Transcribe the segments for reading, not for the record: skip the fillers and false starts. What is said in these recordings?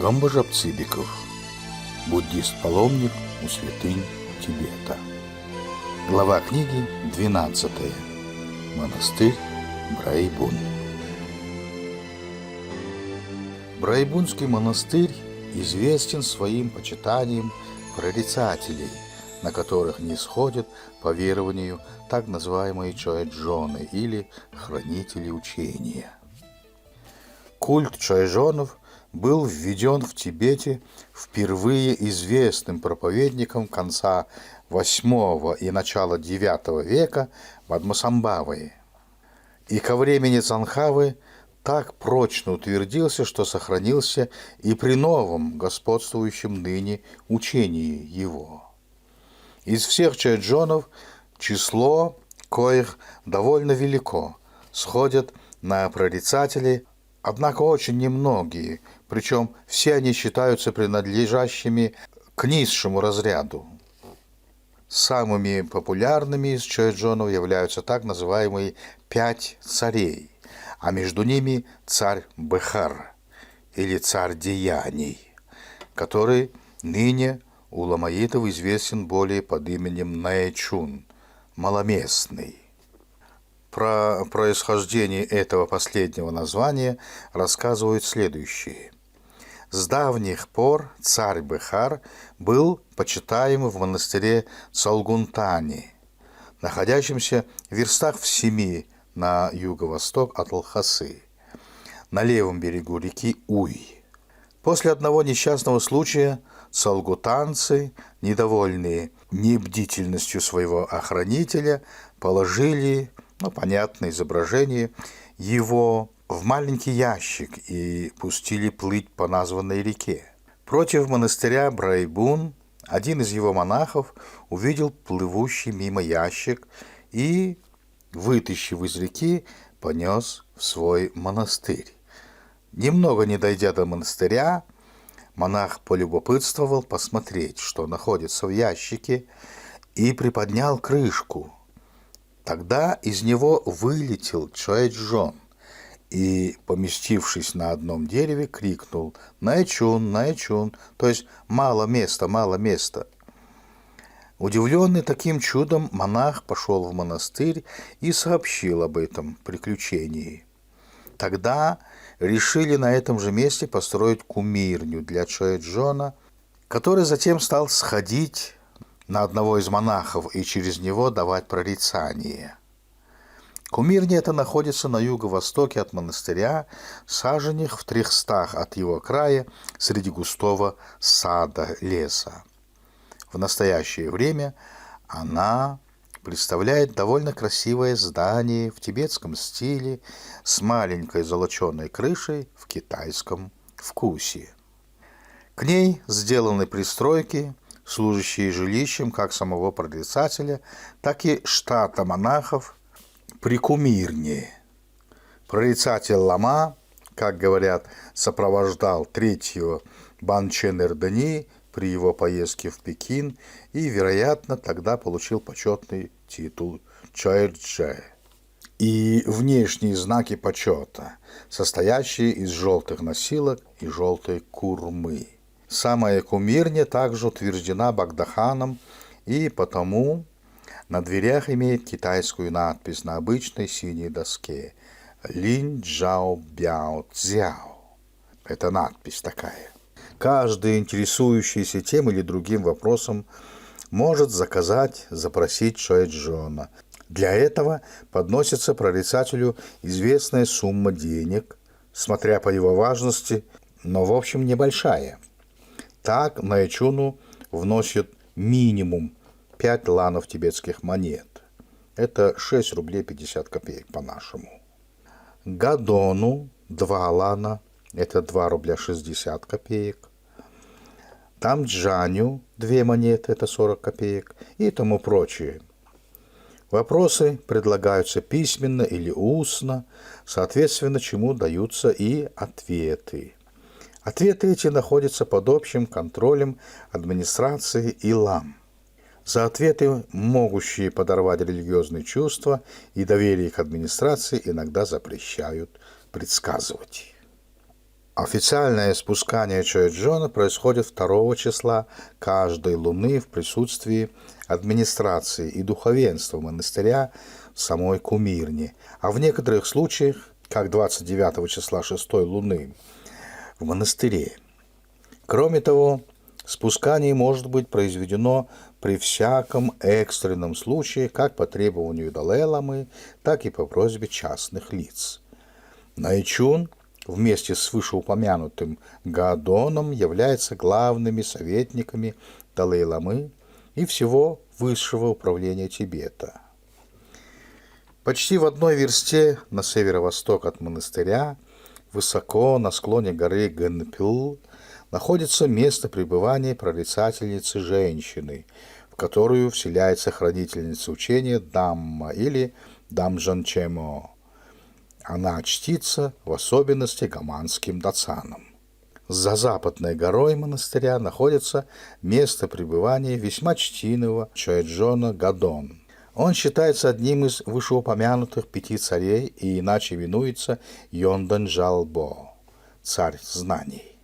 Гамбажап Цыбиков, буддист-паломник у святынь Тибета. Глава книги 12. Монастырь Брайбун. Брайбунский монастырь известен своим почитанием прорицателей, на которых не сходят по верованию так называемые чоэджоны или хранители учения. Культ чоэджонов был введен в Тибете впервые известным проповедником конца VIII и начала IX века Падмасамбхавой. И ко времени Цанхавы так прочно утвердился, что сохранился и при новом господствующем ныне учении его. Из всех чоэджонов число коих довольно велико, сходят на прорицателей, однако очень немногие, причем все они считаются принадлежащими к низшему разряду. Самыми популярными из чоэджонов являются так называемые 5 царей, а между ними царь Бхар или царь деяний, который ныне у ламаитов известен более под именем Наэчун, маломестный. Про происхождение этого последнего названия рассказывают следующее. С давних пор царь Бхар был почитаем в монастыре Цолгунтани, находящемся в верстах в 7 на юго-восток от Лхасы, на левом берегу реки Уй. После одного несчастного случая цолгутанцы, недовольные небдительностью своего охранителя, положили понятное изображение его в маленький ящик и пустили плыть по названной реке. Против монастыря Брайбун один из его монахов увидел плывущий мимо ящик и, вытащив из реки, понес в свой монастырь. Немного не дойдя до монастыря, монах полюбопытствовал посмотреть, что находится в ящике, и приподнял крышку. Тогда из него вылетел чоэджон и, поместившись на одном дереве, крикнул «Наэчун, Наэчун», то есть «мало места, мало места». Удивленный таким чудом, монах пошел в монастырь и сообщил об этом приключении. Тогда решили на этом же месте построить кумирню для чоэджона, который затем стал сходить на одного из монахов и через него давать прорицание. Кумирня эта находится на юго-востоке от монастыря, саженях в 300 от его края, среди густого сада леса. В настоящее время она представляет довольно красивое здание в тибетском стиле с маленькой золоченой крышей в китайском вкусе. К ней сделаны пристройки, служащие жилищем как самого прорицателя, так и штата монахов при кумирне. Прорицатель Лама, как говорят, сопровождал 3-го Банчен Эрдэни при его поездке в Пекин и, вероятно, тогда получил почетный титул Чоэджэ и внешние знаки почета, состоящие из желтых носилок и желтой курмы. Самая кумирня также утверждена Богдаханом и потому на дверях имеет китайскую надпись на обычной синей доске «Линь Джао Бяо Цзяо». Это надпись такая. Каждый, интересующийся тем или другим вопросом, может запросить чоэджона. Для этого подносится прорицателю известная сумма денег, смотря по его важности, но в общем небольшая. Так Наэчуну вносят минимум 5 ланов тибетских монет. Это 6 рублей 50 копеек по-нашему. Гадону 2 лана, это 2 рубля 60 копеек. Тамджаню 2 монеты, это 40 копеек и тому прочее. Вопросы предлагаются письменно или устно, соответственно чему даются и ответы. Ответы эти находятся под общим контролем администрации и лам. За ответы, могущие подорвать религиозные чувства и доверие к администрации, иногда запрещают предсказывать. Официальное спускание Чоэджона происходит 2 числа каждой луны в присутствии администрации и духовенства монастыря в самой Кумирне, а в некоторых случаях, как 29 числа 6 луны, в монастыре. Кроме того, спускание может быть произведено при всяком экстренном случае, как по требованию Далай-ламы, так и по просьбе частных лиц. Найчун вместе с вышеупомянутым Гаодоном являются главными советниками Далай-ламы и всего высшего управления Тибета. Почти в 1 версте на северо-восток от монастыря, высоко на склоне горы Гэнпил, находится место пребывания прорицательницы женщины, в которую вселяется хранительница учения Дамма или Дамджанчемо. Она чтится в особенности гаманским дацаном. За западной горой монастыря находится место пребывания весьма чтимого Чоэджона Гадон. Он считается одним из вышеупомянутых 5 царей и иначе именуется Йондан Жалбо, царь знаний.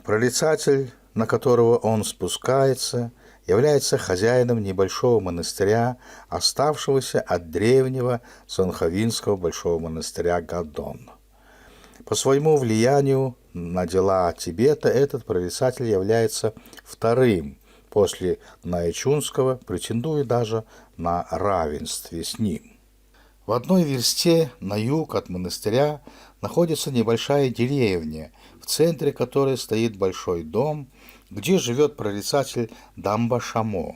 Прорицатель, на которого он спускается, является хозяином небольшого монастыря, оставшегося от древнего санхавинского большого монастыря Гадон. По своему влиянию на дела Тибета этот прорицатель является вторым после Найчунского, претендуя даже на равенстве с ним. В 1 версте на юг от монастыря находится небольшая деревня, в центре которой стоит большой дом, где живет прорицатель Дамба Шамо.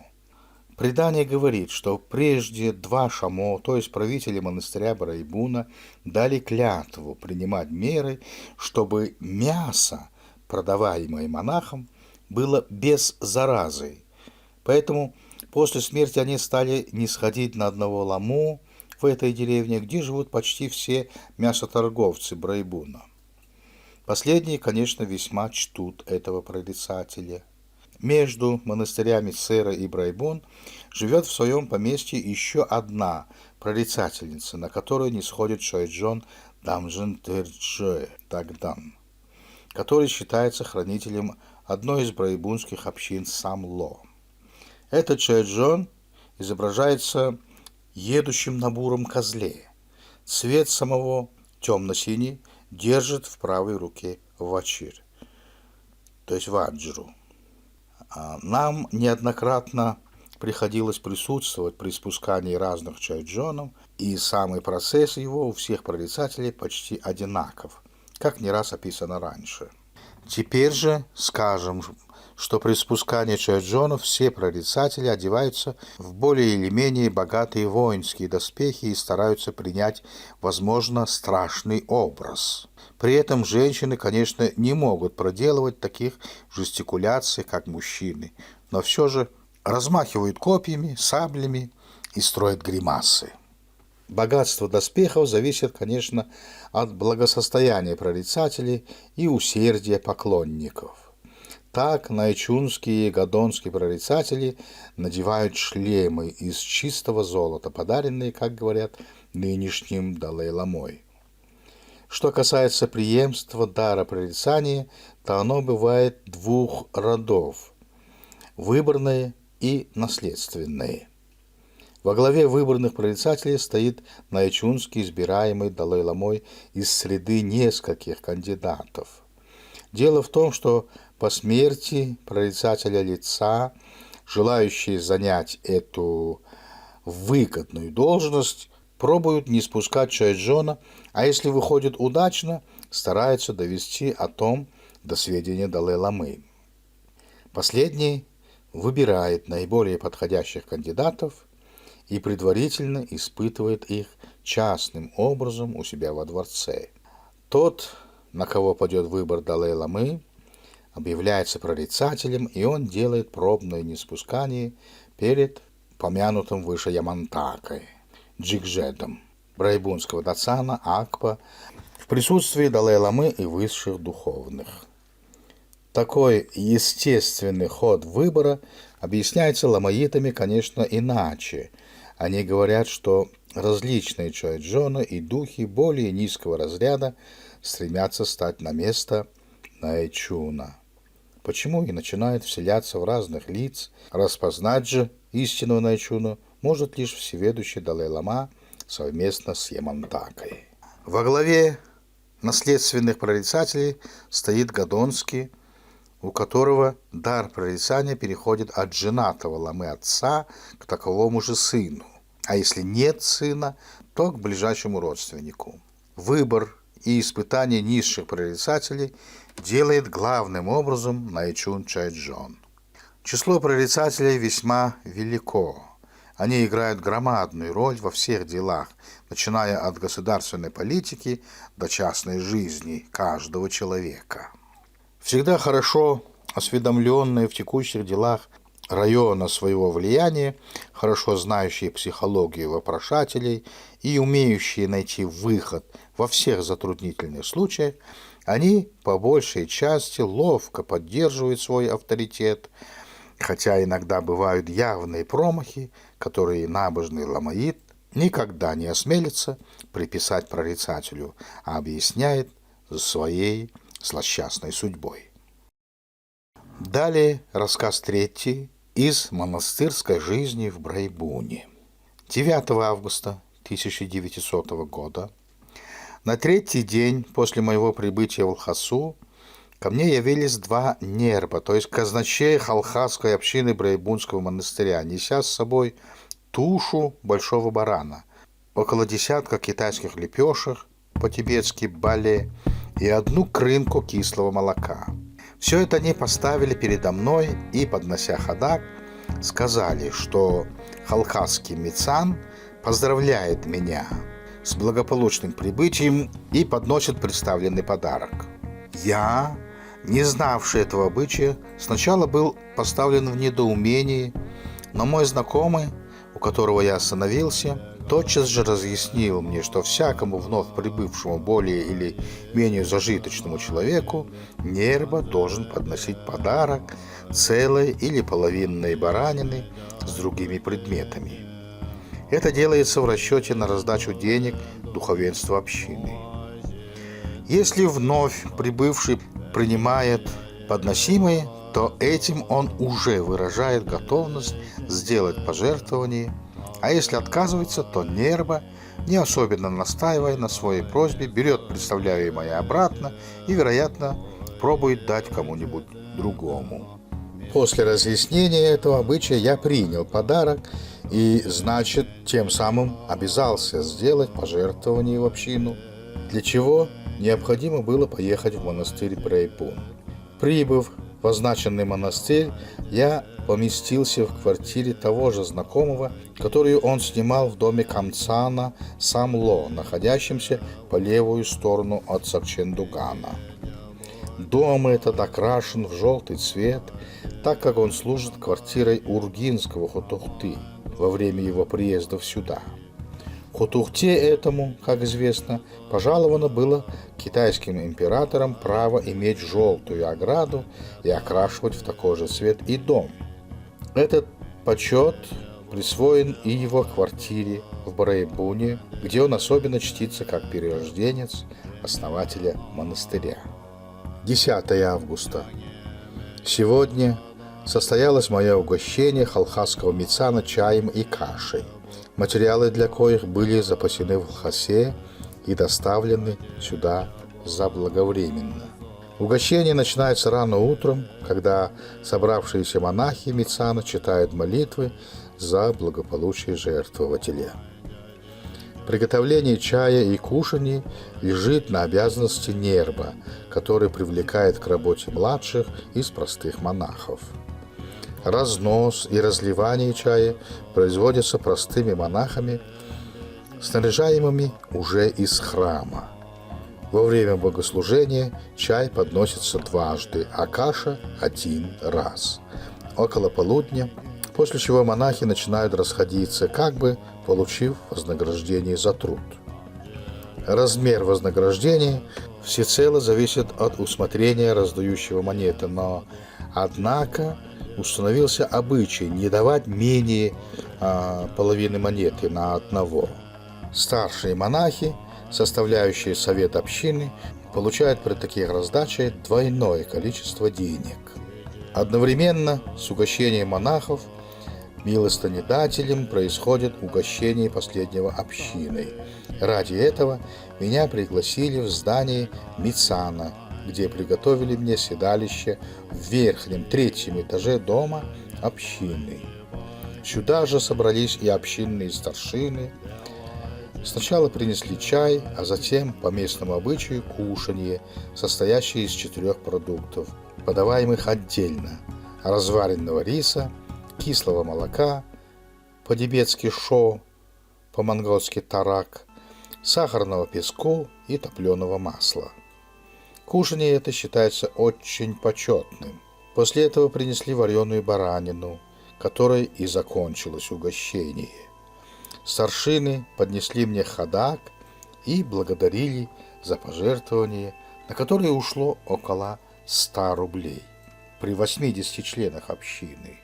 Предание говорит, что прежде 2 Шамо, то есть правители монастыря Брайбуна, дали клятву принимать меры, чтобы мясо, продаваемое монахом, было без заразы. Поэтому после смерти они стали нисходить на одного ламу в этой деревне, где живут почти все мясоторговцы Брайбуна. Последние, конечно, весьма чтут этого прорицателя. Между монастырями Сера и Брайбун живет в своем поместье еще одна прорицательница, на которую не сходит Чоэджон Дамджен Терджи Дагдан, который считается хранителем одной из брайбунских общин Самло. Этот Чоэджон изображается едущим на буром козле. Цвет самого темно-синий, держит в правой руке вачир, то есть ваджру. Нам неоднократно приходилось присутствовать при спускании разных чоэджонов, и самый процесс его у всех прорицателей почти одинаков, как не раз описано раньше. Теперь же скажем, что при спускании чоэджонов все прорицатели одеваются в более или менее богатые воинские доспехи и стараются принять, возможно, страшный образ. При этом женщины, конечно, не могут проделывать таких жестикуляций, как мужчины, но все же размахивают копьями, саблями и строят гримасы. Богатство доспехов зависит, конечно, от благосостояния прорицателей и усердия поклонников. Так найчунские и гадонские прорицатели надевают шлемы из чистого золота, подаренные, как говорят, нынешним Далай-ламой. Что касается преемства дара прорицания, то оно бывает 2 родов – выборное и наследственное. Во главе выборных прорицателей стоит найчунский, избираемый Далай-ламой из среды нескольких кандидатов. Дело в том, что по смерти прорицателя лица, желающие занять эту выгодную должность, пробуют не спускать чоэджона, а если выходит удачно, стараются довести о том до сведения Далай-ламы. Последний выбирает наиболее подходящих кандидатов и предварительно испытывает их частным образом у себя во дворце. Тот, на кого падет выбор Далай-ламы, объявляется прорицателем, и он делает пробное неспускание перед помянутым выше Ямантакой, Джигжедом, брайбунского дацана, Акпа, в присутствии Далай-ламы и высших духовных. Такой естественный ход выбора объясняется ламаитами, конечно, иначе. Они говорят, что различные чоэджоны и духи более низкого разряда стремятся стать на место Наэчуна. Почему и начинают вселяться в разных лиц, распознать же истинного Наэчуна может лишь всеведущий Далай-лама совместно с Ямантакой. Во главе наследственных прорицателей стоит Гадонский, у которого дар прорицания переходит от женатого ламы отца к таковому же сыну, а если нет сына, то к ближайшему родственнику. Выбор и испытание низших прорицателей делает главным образом Наэчун Чайджон. Число прорицателей весьма велико. Они играют громадную роль во всех делах, начиная от государственной политики до частной жизни каждого человека. Всегда хорошо осведомленные в текущих делах района своего влияния, хорошо знающие психологию вопрошателей и умеющие найти выход во всех затруднительных случаях, они по большей части ловко поддерживают свой авторитет, хотя иногда бывают явные промахи, которые набожный ламаид никогда не осмелится приписать прорицателю, а объясняет своей злосчастной судьбой. Далее рассказ третий из монастырской жизни в Брайбуне. 9 августа 1900 года, на третий день после моего прибытия в Лхасу, ко мне явились два нерба, то есть казначей халхасской общины Брайбунского монастыря, неся с собой тушу большого барана, около десятка китайских лепешек, по-тибетски бале, и одну крынку кислого молока. Все это они поставили передо мной и, поднося ходак, сказали, что халхасский мицан поздравляет меня с благополучным прибытием и подносит представленный подарок. Я, не знавший этого обычая, сначала был поставлен в недоумении, но мой знакомый, у которого я остановился, тотчас же разъяснил мне, что всякому вновь прибывшему более или менее зажиточному человеку нерба должен подносить подарок целой или половинной баранины с другими предметами. Это делается в расчете на раздачу денег духовенству общины. Если вновь прибывший принимает подносимое, то этим он уже выражает готовность сделать пожертвование, а если отказывается, то нерба, не особенно настаивая на своей просьбе, берет представляемое обратно и, вероятно, пробует дать кому-нибудь другому. После разъяснения этого обычая я принял подарок и, значит, тем самым обязался сделать пожертвование в общину, для чего необходимо было поехать в монастырь Брайбун. Прибыв в означенный монастырь, я поместился в квартире того же знакомого, которую он снимал в доме Камцана Самло, находящемся по левую сторону от Сакчендугана. Дом этот окрашен в желтый цвет, так как он служит квартирой ургинского Хотухты во время его приезда сюда. Хотухте этому, как известно, пожаловано было китайским императором право иметь желтую ограду и окрашивать в такой же цвет и дом. Этот почет присвоен и его квартире в Брайбуне, где он особенно чтится как перерожденец основателя монастыря. 10 августа. Сегодня состоялось мое угощение халхасского мицана чаем и кашей, материалы для коих были запасены в Лхасе и доставлены сюда заблаговременно. Угощение начинается рано утром, когда собравшиеся монахи мицана читают молитвы за благополучие жертвователя. Приготовление чая и кушаний лежит на обязанности нерба, который привлекает к работе младших из простых монахов. Разнос и разливание чая производятся простыми монахами, снаряжаемыми уже из храма. Во время богослужения чай подносится дважды, а каша один раз. Около полудня, после чего монахи начинают расходиться, как бы получив вознаграждение за труд. Размер вознаграждения всецело зависит от усмотрения раздающего монеты, но, однако, установился обычай не давать менее половины монеты на одного. Старшие монахи, составляющие совет общины, получают при таких раздачах двойное количество денег. Одновременно с угощением монахов милостынедателем происходит угощение последнего общиной. Ради этого меня пригласили в здание Мицана, где приготовили мне седалище в верхнем третьем этаже дома общины. Сюда же собрались и общинные старшины. Сначала принесли чай, а затем, по местному обычаю, кушанье, состоящее из 4 продуктов, подаваемых отдельно: разваренного риса, кислого молока, по-тибетски шо, по-монгольски тарак, сахарного песку и топленого масла. Кушанье это считается очень почетным. После этого принесли вареную баранину, которой и закончилось угощение. Старшины поднесли мне ходак и благодарили за пожертвование, на которое ушло около 100 рублей при 80 членах общины.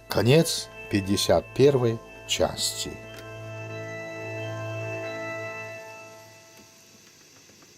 Конец 51 части.